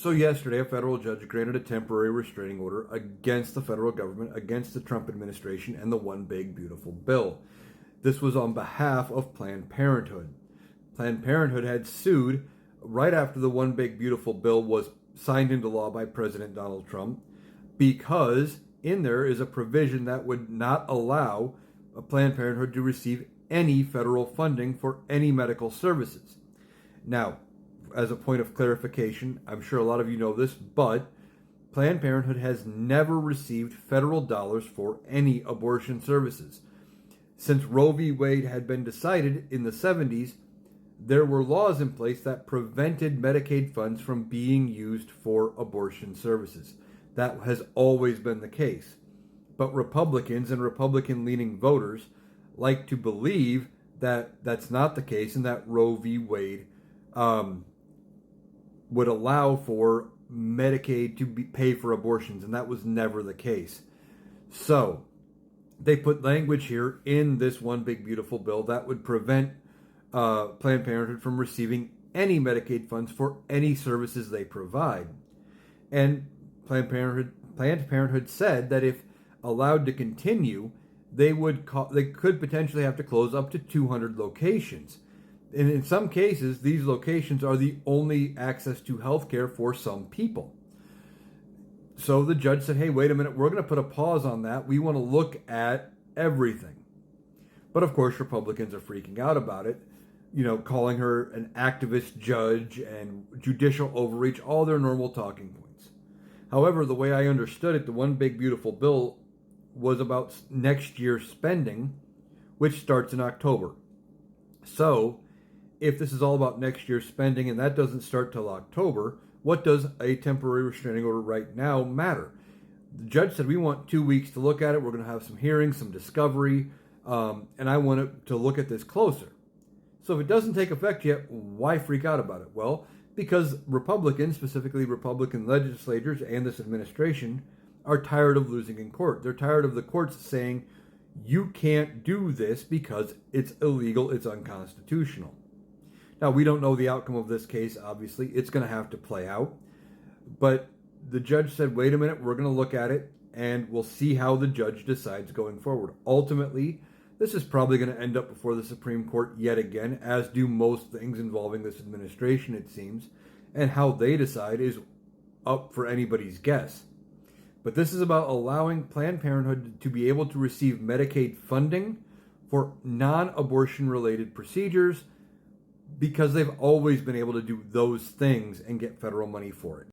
So yesterday, a federal judge granted a temporary restraining order against the federal government, against the Trump administration, and the One Big Beautiful Bill. This was on behalf of Planned Parenthood. Planned Parenthood had sued right after the One Big Beautiful Bill was signed into law by President Donald Trump, because in there is a provision that would not allow Planned Parenthood to receive any federal funding for any medical services. Now, as a point of clarification, I'm sure a lot of you know this, but Planned Parenthood has never received federal dollars for any abortion services. Since Roe v. Wade had been decided in the 70s, there were laws in place that prevented Medicaid funds from being used for abortion services. That has always been the case. But Republicans and Republican-leaning voters like to believe that that's not the case, and that Roe v. Wade would allow for Medicaid to pay for abortions, and that was never the case. So they put language here in this One Big Beautiful Bill that would prevent Planned Parenthood from receiving any Medicaid funds for any services they provide. And Planned Parenthood said that if allowed to continue, they could potentially have to close up to 200 locations. And in some cases, these locations are the only access to health care for some people. So the judge said, hey, wait a minute, we're going to put a pause on that. We want to look at everything. But of course, Republicans are freaking out about it, calling her an activist judge and judicial overreach, all their normal talking points. However, the way I understood it, the One Big Beautiful Bill was about next year's spending, which starts in October. So if this is all about next year's spending and that doesn't start till October, what does a temporary restraining order right now matter? The judge said, we want 2 weeks to look at it. We're going to have some hearings, some discovery, and I want to look at this closer. So if it doesn't take effect yet, why freak out about it? Well, because Republicans, specifically Republican legislators and this administration, are tired of losing in court. They're tired of the courts saying, you can't do this because it's illegal, it's unconstitutional. Now, we don't know the outcome of this case, obviously. It's going to have to play out. But the judge said, wait a minute, we're going to look at it, and we'll see how the judge decides going forward. Ultimately, this is probably going to end up before the Supreme Court yet again, as do most things involving this administration, it seems. And how they decide is up for anybody's guess. But this is about allowing Planned Parenthood to be able to receive Medicaid funding for non-abortion related procedures, because they've always been able to do those things and get federal money for it.